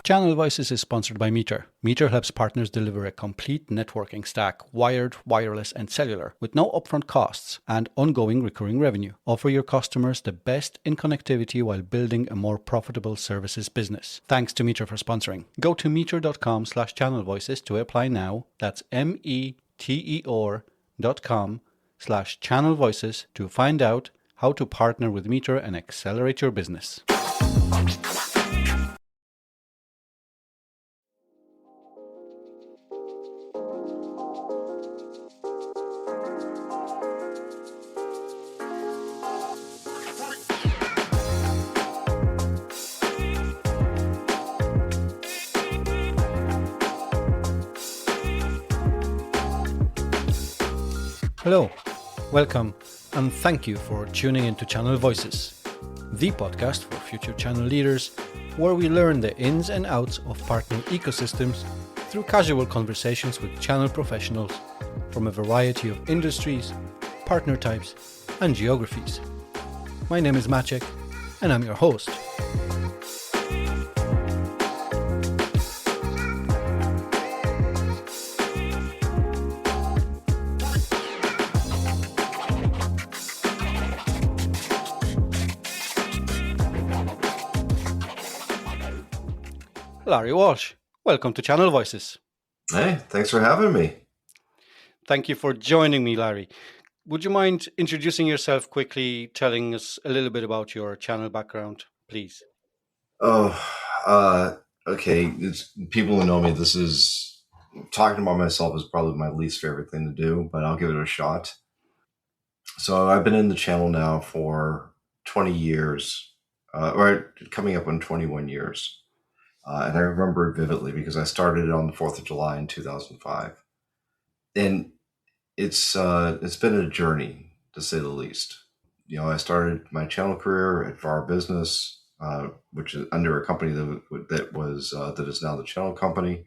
Channel Voices is sponsored by Meter. Meter helps partners deliver a complete networking stack, wired, wireless, and cellular, with no upfront costs and ongoing recurring revenue. Offer your customers the best in connectivity while building a more profitable services business. Thanks to Meter for sponsoring. Go to meter.com/channelvoices to apply now. That's meter.com/channelvoices to find out how to partner with Meter and accelerate your business. Hello, welcome, and thank you for tuning into Channel Voices, the podcast for future channel leaders, where we learn the ins and outs of partner ecosystems through casual conversations with channel professionals from a variety of industries, partner types, and geographies. My name is Maciek, and I'm your host. Larry Walsh, welcome to Channel Voices. Hey, thanks for having me. Thank you for joining me, Larry. Would you mind introducing yourself quickly, telling us a little bit about your channel background, please? Okay. People who know me, talking about myself is probably my least favorite thing to do, but I'll give it a shot. So I've been in the channel now for 20 years, or coming up on 21 years. And I remember it vividly because I started it on the 4th of July in 2005. And it's been a journey, to say the least. You know, I started my channel career at VAR Business, which is under a company that is now the Channel Company.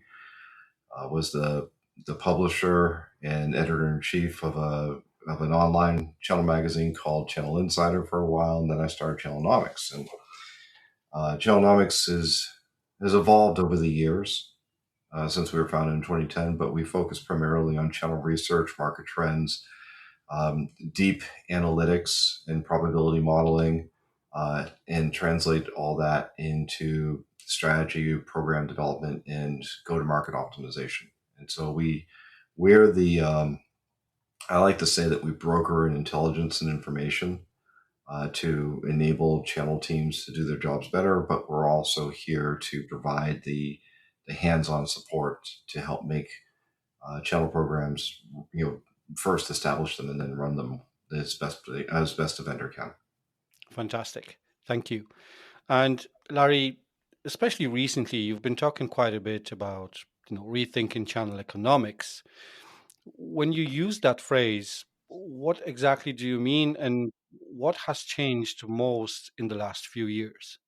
Was the publisher and editor-in-chief of an online channel magazine called Channel Insider for a while, and then I started Channelnomics. And Channelnomics has evolved over the years since we were founded in 2010, but we focus primarily on channel research, market trends, deep analytics and probability modeling, and translate all that into strategy, program development, and go-to-market optimization. And so we're the, I like to say that we broker in intelligence and information to enable channel teams to do their jobs better, but we're also here to provide the hands-on support to help make channel programs, first establish them and then run them as best a vendor can. Fantastic. Thank you. And Larry, especially recently, you've been talking quite a bit about, rethinking channel economics. When you use that phrase, what exactly do you mean, and what has changed most in the last few years?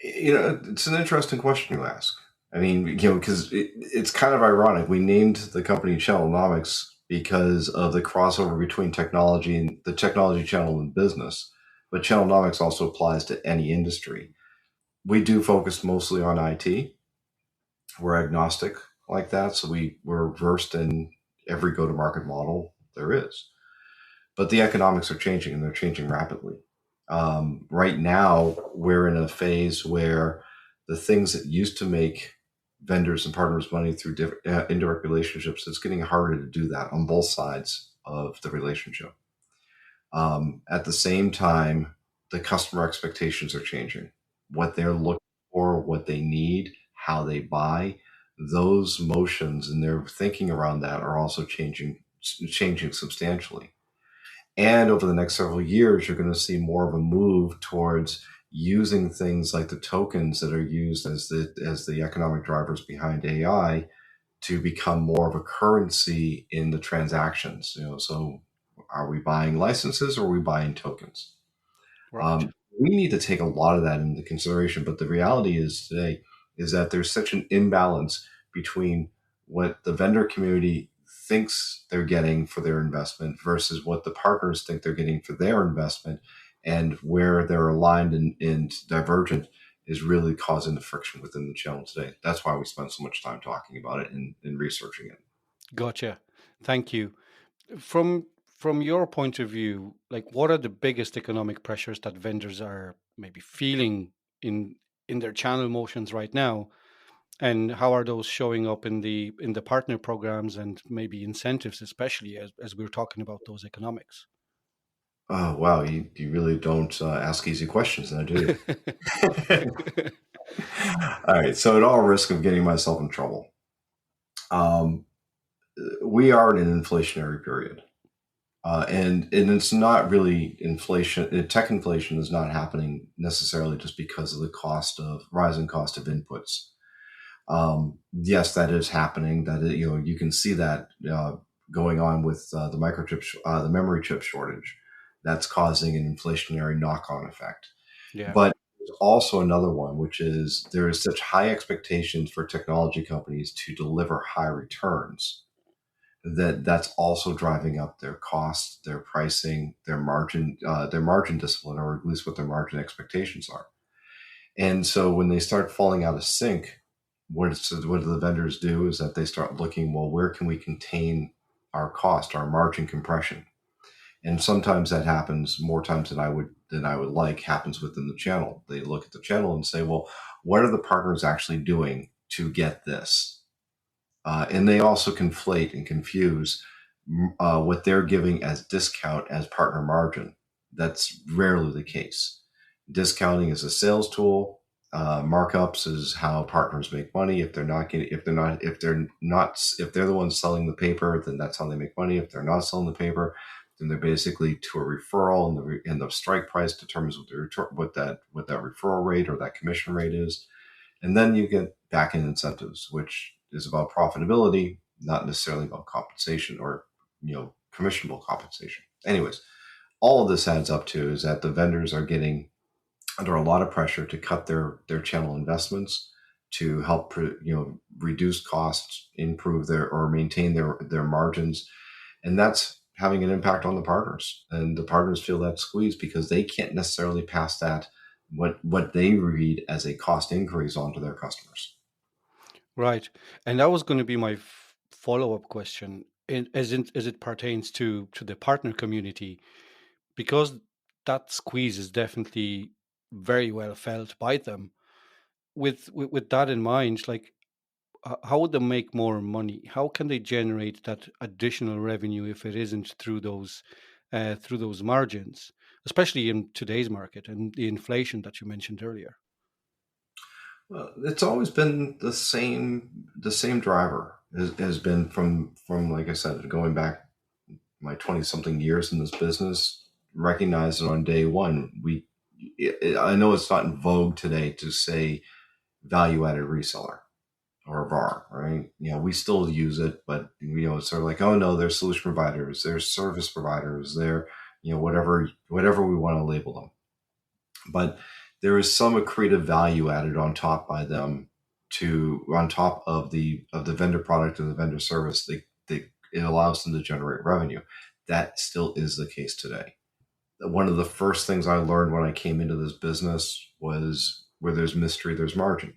It's an interesting question you ask. I mean, because it's kind of ironic. We named the company Channelnomics because of the crossover between technology and the technology channel and business. But Channelnomics also applies to any industry. We do focus mostly on IT. We're agnostic like that. So we're versed in every go-to-market model there is. But the economics are changing, and they're changing rapidly. Right now, we're in a phase where the things that used to make vendors and partners money through indirect relationships, it's getting harder to do that on both sides of the relationship. At the same time, the customer expectations are changing. What they're looking for, what they need, how they buy, those motions and their thinking around that are also changing substantially. And over the next several years, you're going to see more of a move towards using things like the tokens that are used as the economic drivers behind AI to become more of a currency in the transactions. So are we buying licenses or are we buying tokens? Right. We need to take a lot of that into consideration. But the reality is today is that there's such an imbalance between what the vendor community thinks they're getting for their investment versus what the partners think they're getting for their investment, and where they're aligned and divergent is really causing the friction within the channel today. That's why we spend so much time talking about it and researching it. Gotcha. Thank you. From your point of view, like what are the biggest economic pressures that vendors are maybe feeling in in their channel motions right now, and how are those showing up in the partner programs and maybe incentives, especially as we're talking about those economics? Oh, wow. You really don't ask easy questions now, do you? All right. So, at all risk of getting myself in trouble, um, we are in an inflationary period. And it's not really inflation. Tech inflation is not happening necessarily just because of the rising cost of inputs. Yes, that is happening. You can see that going on with the memory chip shortage. That's causing an inflationary knock-on effect. Yeah. But there's also another one, which is there is such high expectations for technology companies to deliver high returns that's also driving up their costs, their pricing, their margin discipline, or at least what their margin expectations are. And so when they start falling out of sync, what do the vendors do is that they start looking, well, where can we contain our cost, our margin compression? And sometimes that happens more times than I would like happens within the channel. They look at the channel and say, well, what are the partners actually doing to get this? And they also conflate and confuse what they're giving as discount as partner margin. That's rarely the case. Discounting is a sales tool. Markups is how partners make money. If they're the ones selling the paper, then that's how they make money. If they're not selling the paper, then they're basically to a referral, and the strike price determines what that referral rate or that commission rate is. And then you get back end incentives, which is about profitability, not necessarily about compensation or commissionable compensation. Anyways, all of this adds up to is that the vendors are getting under a lot of pressure to cut their channel investments to help reduce costs, improve or maintain their margins, and that's having an impact on the partners. And the partners feel that squeeze because they can't necessarily pass that what they read as a cost increase onto their customers. Right. And that was going to be my follow-up question, as it pertains to the partner community, because that squeeze is definitely very well felt by them. With that in mind, like how would they make more money? How can they generate that additional revenue if it isn't through those margins, especially in today's market and the inflation that you mentioned earlier? Well, it's always been the same driver has been from like I said, going back my 20 something years in this business, recognized it on day one. I know it's not in vogue today to say value added reseller or VAR, right? We still use it, but it's sort of like, oh no, they're solution providers, they're service providers, they're whatever we want to label them. But there is some accretive value added on top by them on top of the vendor product or the vendor service. It allows them to generate revenue. That still is the case today. One of the first things I learned when I came into this business was where there's mystery, there's margin.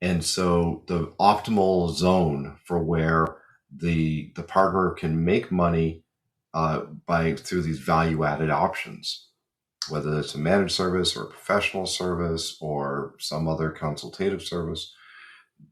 And so the optimal zone for where the partner can make money by through these value added options, whether it's a managed service or a professional service or some other consultative service,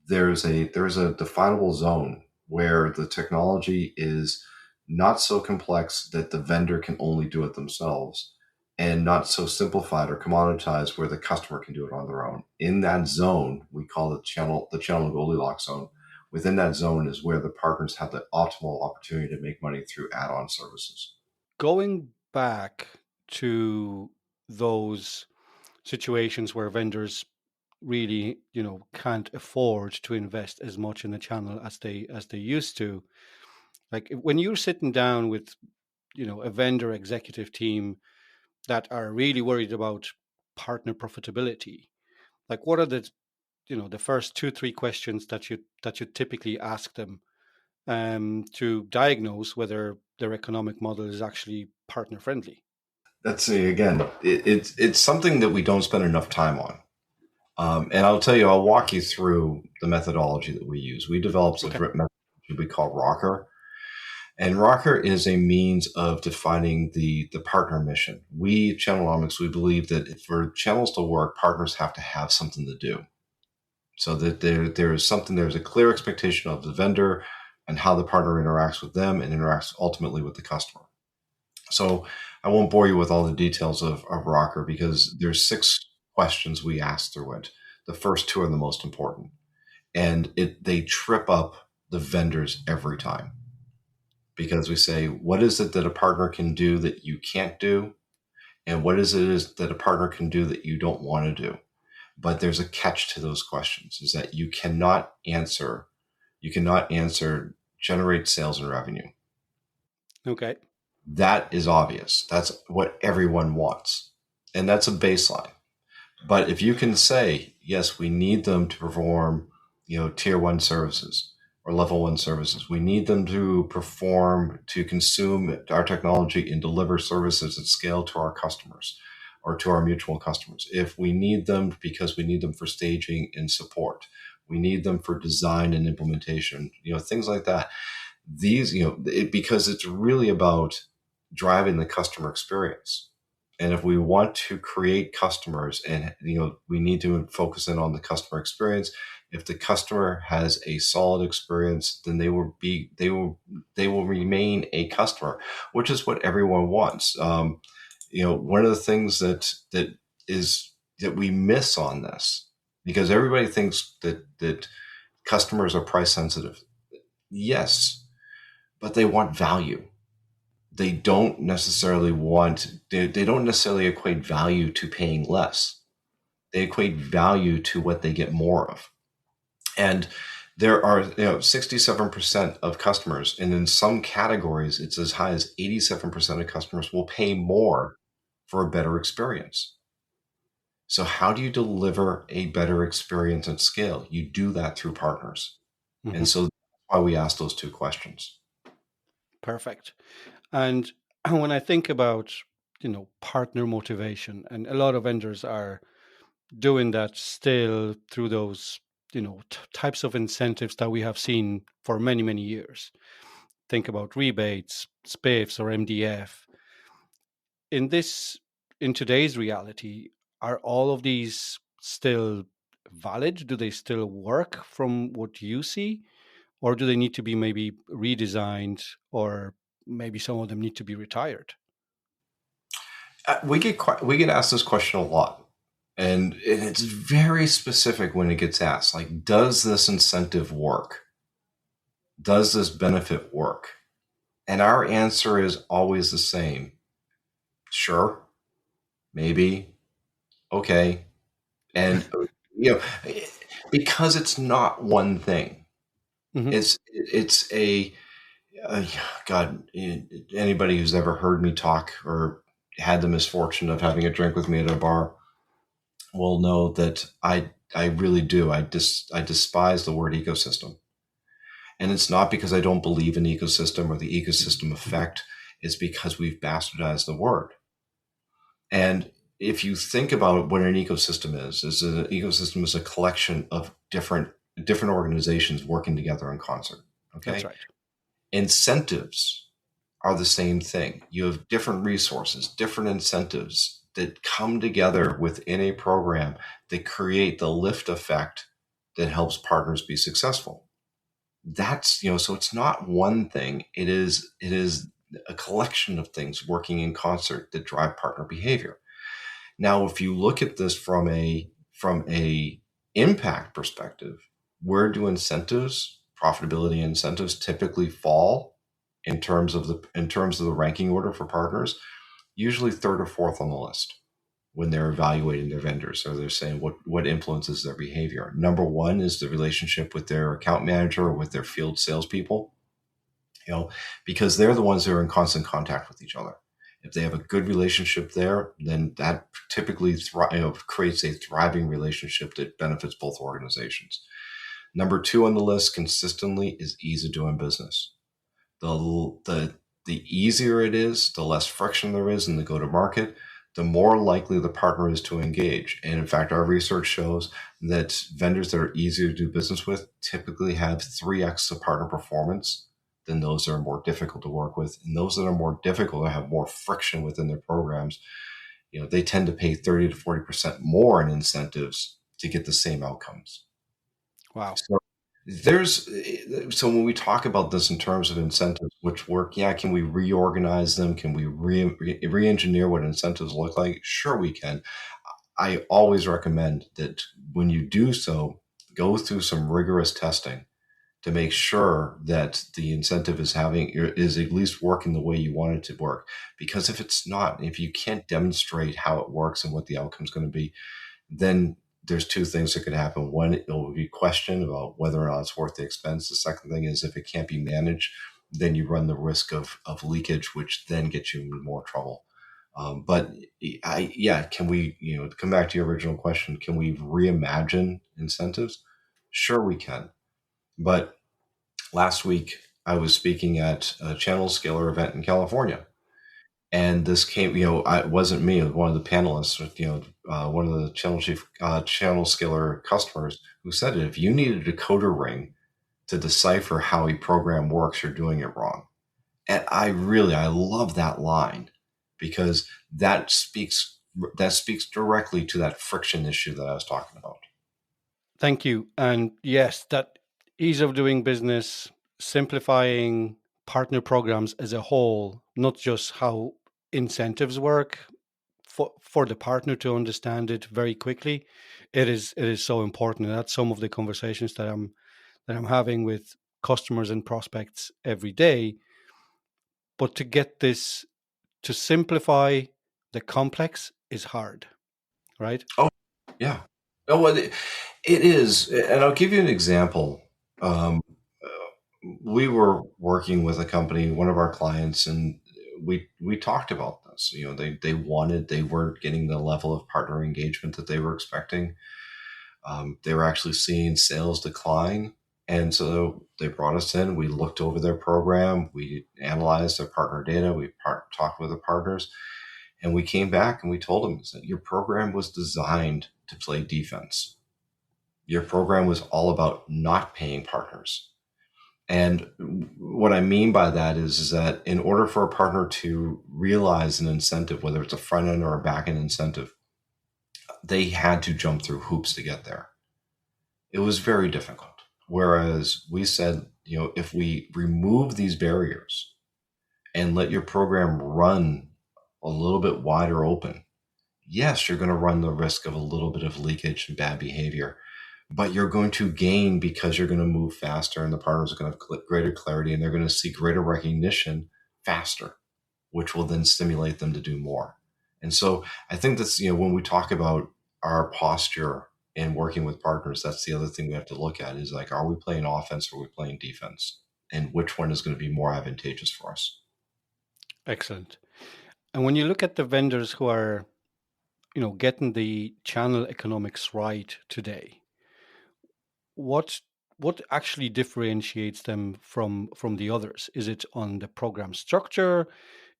there's a definable zone where the technology is not so complex that the vendor can only do it themselves, and not so simplified or commoditized where the customer can do it on their own. In that zone, we call the channel Goldilocks zone. Within that zone is where the partners have the optimal opportunity to make money through add-on services. Going back to those situations where vendors really, can't afford to invest as much in the channel as they used to. Like when you're sitting down with, a vendor executive team that are really worried about partner profitability, like what are the first two, three questions that you typically ask them to diagnose whether their economic model is actually partner friendly? That's again, it's something that we don't spend enough time on. And I'll tell you, I'll walk you through the methodology that we use. We developed a Okay. methodology we call Rocker. And Rocker is a means of defining the partner mission. We at Channelnomics, we believe that for channels to work, partners have to have something to do. So that there's a clear expectation of the vendor and how the partner interacts with them and interacts ultimately with the customer. So I won't bore you with all the details of Rocker because there's 6 questions we ask through it. The first 2 are the most important. And they trip up the vendors every time because we say, what is it that a partner can do that you can't do? And what is it that a partner can do that you don't want to do? But there's a catch to those questions, is that you cannot answer generate sales and revenue. Okay. That is obvious. That's what everyone wants. And that's a baseline. But if you can say, yes, we need them to perform, tier 1 services or level 1 services. We need them to consume our technology and deliver services at scale to our customers or to our mutual customers. If we need them because we need them for staging and support, we need them for design and implementation, things like that. These, because it's really about driving the customer experience. And if we want to create customers and, we need to focus in on the customer experience. If the customer has a solid experience, then they will remain a customer, which is what everyone wants. One of the things that we miss on this, because everybody thinks that customers are price sensitive. Yes, but they want value. They don't necessarily equate value to paying less. They equate value to what they get more of. And there are 67% of customers, and in some categories it's as high as 87% of customers will pay more for a better experience. So how do you deliver a better experience at scale? You do that through partners. Mm-hmm. And so that's why we ask those 2 questions. Perfect. And when I think about, partner motivation, and a lot of vendors are doing that still through those, types of incentives that we have seen for many, many years. Think about rebates, spiffs, or MDF. In this, in today's reality, are all of these still valid? Do they still work from what you see? Or do they need to be maybe redesigned, or maybe some of them need to be retired? We get asked this question a lot, and it's very specific when it gets asked. Like, does this incentive work? Does this benefit work? And our answer is always the same. Sure, maybe, okay, and because it's not one thing. Mm-hmm. It's a God. Anybody who's ever heard me talk or had the misfortune of having a drink with me at a bar will know that I really do. I despise the word ecosystem. And it's not because I don't believe in ecosystem or the ecosystem effect. It's because we've bastardized the word. And if you think about what an ecosystem is an ecosystem is a collection of different organizations working together in concert. That's Okay. right. Incentives are the same thing. You have different resources, different incentives that come together within a program that create the lift effect that helps partners be successful. That's, so it's not one thing. It is a collection of things working in concert that drive partner behavior. Now, if you look at this from a impact perspective, where do profitability incentives typically fall in terms of the ranking order for partners? Usually 3rd or 4th on the list when they're evaluating their vendors. So they're saying what influences their behavior. Number 1 is the relationship with their account manager or with their field salespeople, because they're the ones who are in constant contact with each other. If they have a good relationship there, then that typically creates a thriving relationship that benefits both organizations. Number 2 on the list consistently is ease of doing business. The easier it is, the less friction there is in the go-to-market, the more likely the partner is to engage. And in fact, our research shows that vendors that are easier to do business with typically have 3x the partner performance than those that are more difficult to work with. And those that are more difficult or have more friction within their programs, they tend to pay 30 to 40% more in incentives to get the same outcomes. Wow. So there's so when we talk about this in terms of incentives, which work, yeah, can we reorganize them? Can we re-engineer what incentives look like? Sure, we can. I always recommend that when you do so, go through some rigorous testing to make sure that the incentive is at least working the way you want it to work. Because if it's not, if you can't demonstrate how it works and what the outcome is going to be, then there's two things that could happen. One, it will be questioned about whether or not it's worth the expense. The second thing is if it can't be managed, then you run the risk of leakage, which then gets you in more trouble. But can we, to come back to your original question, can we reimagine incentives? Sure, we can. But last week, I was speaking at a Channel Scaler event in California. And this came, it wasn't me, it was one of the panelists, one of the channel scaler customers who said it. If you need a decoder ring to decipher how a program works, you're doing it wrong. And I love that line because that speaks directly to that friction issue that I was talking about. Thank you. And yes, that ease of doing business, simplifying partner programs as a whole, not just how incentives work, for the partner to understand it very quickly. It is so important. And that's some of the conversations that I'm having with customers and prospects every day. But to get this to simplify the complex is hard, right? Oh, yeah. Oh, well, it is. And I'll give you an example. We were working with a company, one of our clients, and we talked about this. They weren't getting the level of partner engagement that they were expecting. They were actually seeing sales decline. And so they brought us in. We looked over their program. We analyzed their partner data. We talked with the partners. And we came back and we told them that your program was designed to play defense. Your program was all about not paying partners. And what I mean by that is that in order for a partner to realize an incentive, whether it's a front end or a back end incentive, they had to jump through hoops to get there. It was very difficult. Whereas we said, if we remove these barriers and let your program run a little bit wider open, yes, you're going to run the risk of a little bit of leakage and bad behavior, but you're going to gain because you're going to move faster and the partners are going to have greater clarity and they're going to see greater recognition faster, which will then stimulate them to do more. And so I think that's, when we talk about our posture in working with partners, that's the other thing we have to look at is like, are we playing offense or are we playing defense? And which one is going to be more advantageous for us? Excellent. And when you look at the vendors who are, getting the channel economics right today, what actually differentiates them from the others? Is it on the program structure?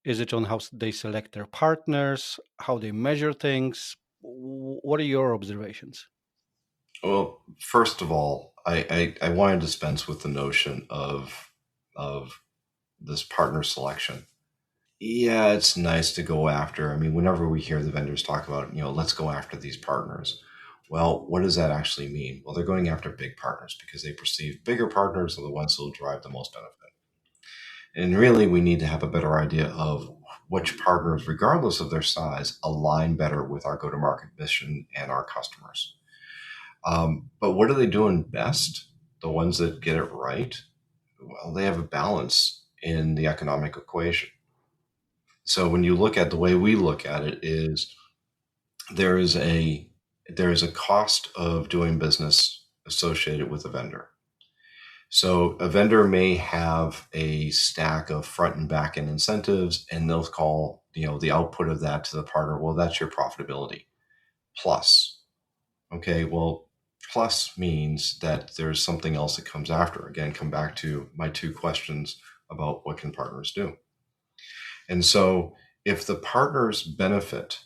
Is it on how they select their partners, how they measure things? What are your observations? Well, first of all, I want to dispense with the notion of this partner selection. Yeah, it's nice to go after. I mean, whenever we hear the vendors talk about, let's go after these partners. Well, what does that actually mean? Well, they're going after big partners because they perceive bigger partners are the ones who will drive the most benefit. And really, we need to have a better idea of which partners, regardless of their size, align better with our go-to-market mission and our customers. But what are they doing best? The ones that get it right? Well, they have a balance in the economic equation. So when you look at the way we look at it is there is a cost of doing business associated with a vendor. So a vendor may have a stack of front and back end incentives, and they'll call the output of that to the partner. Well, that's your profitability plus. Okay, well, plus means that there's something else that comes after. Again, come back to my two questions about what can partners do. And so if the partners benefit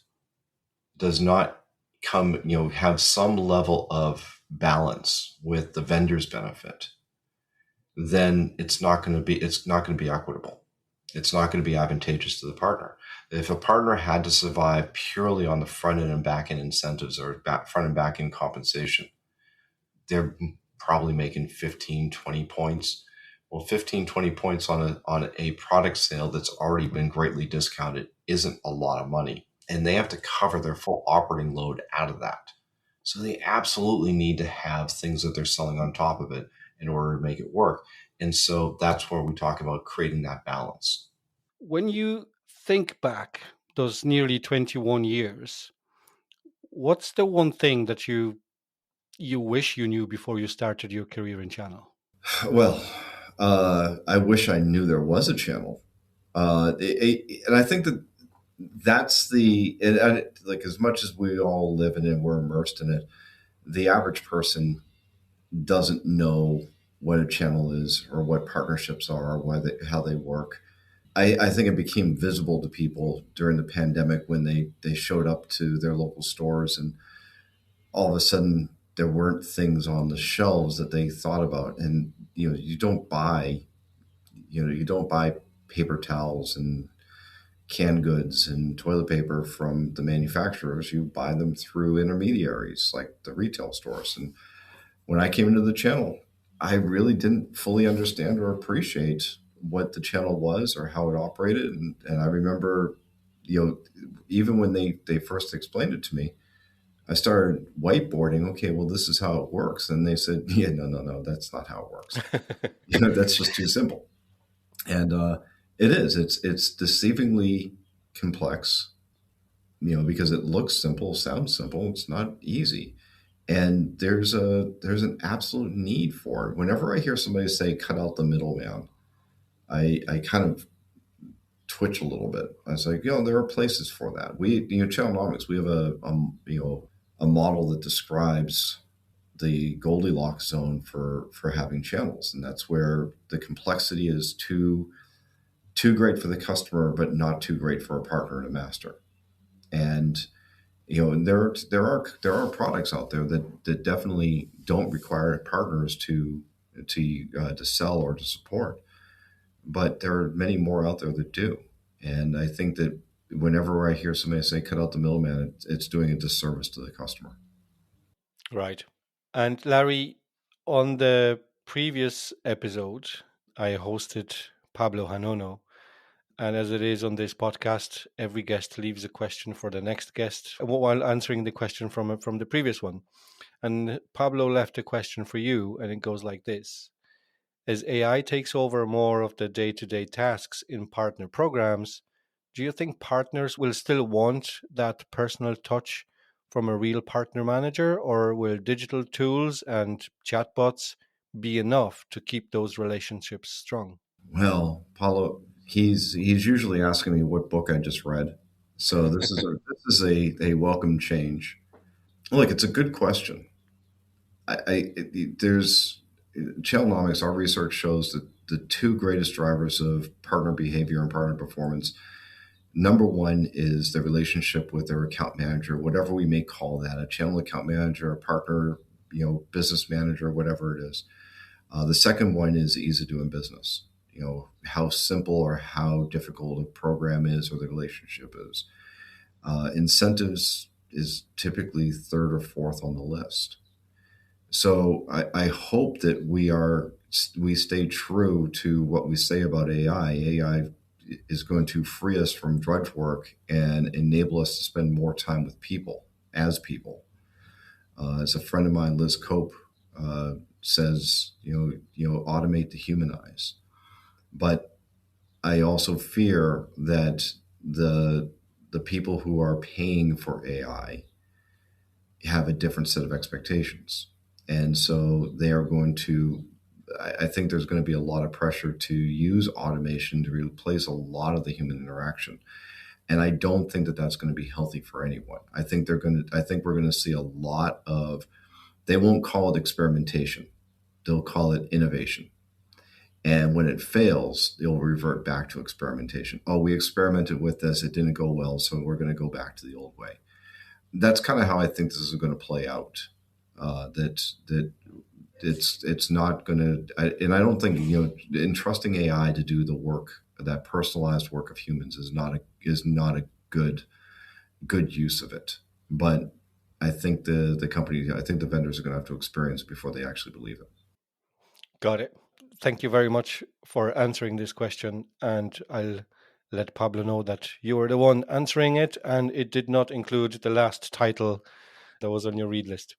does not have some level of balance with the vendor's benefit, then it's not going to be equitable. It's not going to be advantageous to the partner. If a partner had to survive purely on the front end and back end incentives or front and back end compensation, they're probably making 15, 20 points. Well, 15, 20 points on a product sale that's already been greatly discounted isn't a lot of money. And they have to cover their full operating load out of that. So they absolutely need to have things that they're selling on top of it in order to make it work. And so that's where we talk about creating that balance. When you think back those nearly 21 years, what's the one thing that you wish you knew before you started your career in channel? Well, I wish I knew there was a channel. And I think that that's like as much as we all live in it and we're immersed in it, the average person doesn't know what a channel is or what partnerships are or how they work. I think it became visible to people during the pandemic when they showed up to their local stores and all of a sudden there weren't things on the shelves that they thought about. And you don't buy paper towels and canned goods and toilet paper from the manufacturers. You buy them through intermediaries like the retail stores. And when I came into the channel, I really didn't fully understand or appreciate what the channel was or how it operated. And I remember, even when they first explained it to me, I started whiteboarding. Okay, well, this is how it works. And they said, yeah, no, that's not how it works. That's just too simple. And it is. It's deceivingly complex, because it looks simple, sounds simple. It's not easy. And there's an absolute need for it. Whenever I hear somebody say "cut out the middleman," I kind of twitch a little bit. I was like, there are places for that. Channelnomics, we have a model that describes the Goldilocks zone for having channels, and that's where the complexity is too great for the customer, but not too great for a partner and a master. And and there are products out there that definitely don't require partners to sell or to support, but there are many more out there that do. And I think that whenever I hear somebody say "cut out the middleman," it's doing a disservice to the customer. Right. And Larry, on the previous episode, I hosted Pablo Hanono. And as it is on this podcast, every guest leaves a question for the next guest while answering the question from the previous one. And Pablo left a question for you, and it goes like this. As AI takes over more of the day-to-day tasks in partner programs, do you think partners will still want that personal touch from a real partner manager, or will digital tools and chatbots be enough to keep those relationships strong? Well, Paulo, he's usually asking me what book I just read. So this is a welcome change. Look, it's a good question. There's Channelnomics. Our research shows that the two greatest drivers of partner behavior and partner performance. Number one is the relationship with their account manager, whatever we may call that, a channel account manager, a partner, business manager, whatever it is. The second one is ease of doing business. How simple or how difficult a program is or the relationship is. Incentives is typically third or fourth on the list. So I hope that we stay true to what we say about AI. AI is going to free us from drudge work and enable us to spend more time with people as people. As a friend of mine, Liz Cope, says, automate to humanize. But I also fear that the people who are paying for AI have a different set of expectations. And so they are going to, I think there's going to be a lot of pressure to use automation to replace a lot of the human interaction. And I don't think that that's going to be healthy for anyone. I think we're going to see a lot of, they won't call it experimentation. They'll call it innovation. And when it fails, they'll revert back to experimentation. Oh, we experimented with this. It didn't go well. So we're going to go back to the old way. that's kind of how I think this is going to play out. That it's not going to, and I don't think, entrusting AI to do the work, that personalized work of humans, is not a good use of it. But I think I think the vendors are going to have to experience it before they actually believe it. Got it. Thank you very much for answering this question, and I'll let Pablo know that you were the one answering it, and it did not include the last title that was on your read list.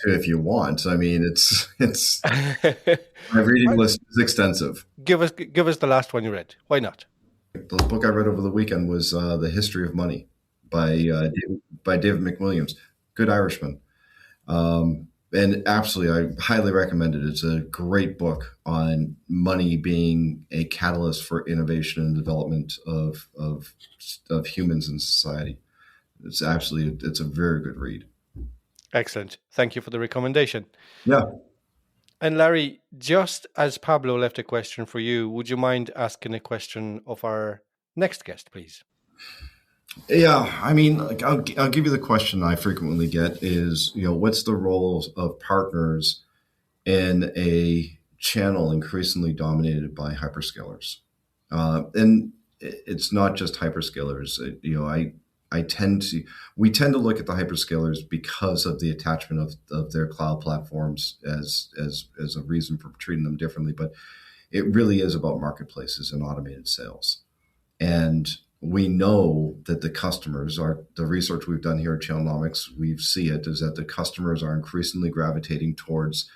If you want, I mean, it's my reading list is extensive. Give us the last one you read. Why not? The book I read over the weekend was The History of Money by David McWilliams. Good Irishman. And absolutely, I highly recommend it. It's a great book on money being a catalyst for innovation and development of humans in society. It's a very good read. Excellent. Thank you for the recommendation. Yeah. And Larry, just as Pablo left a question for you, would you mind asking a question of our next guest, please? Yeah, I mean, I'll give you the question I frequently get is, what's the role of partners in a channel increasingly dominated by hyperscalers? And it's not just hyperscalers. We tend to look at the hyperscalers because of the attachment of their cloud platforms as a reason for treating them differently. But it really is about marketplaces and automated sales. And we know that the research we've done here at Channelnomics, we see it, is that the customers are increasingly gravitating towards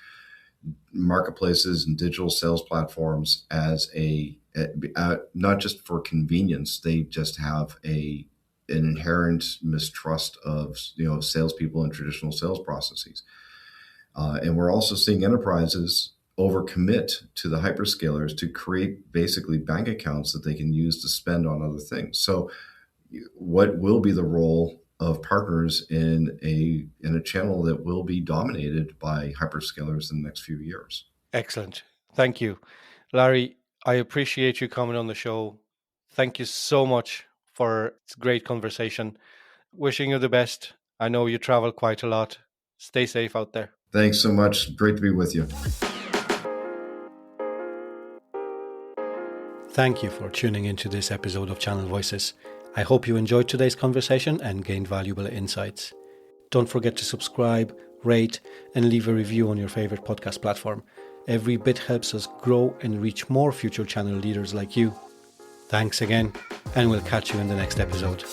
marketplaces and digital sales platforms as not just for convenience. They just have an inherent mistrust of salespeople and traditional sales processes. And we're also seeing enterprises overcommit to the hyperscalers to create basically bank accounts that they can use to spend on other things. So what will be the role of partners in a channel that will be dominated by hyperscalers in the next few years? Excellent. Thank you. Larry, I appreciate you coming on the show. Thank you so much for this great conversation. Wishing you the best. I know you travel quite a lot. Stay safe out there. Thanks so much. Great to be with you. Thank you for tuning into this episode of Channel Voices. I hope you enjoyed today's conversation and gained valuable insights. Don't forget to subscribe, rate, and leave a review on your favorite podcast platform. Every bit helps us grow and reach more future channel leaders like you. Thanks again, and we'll catch you in the next episode.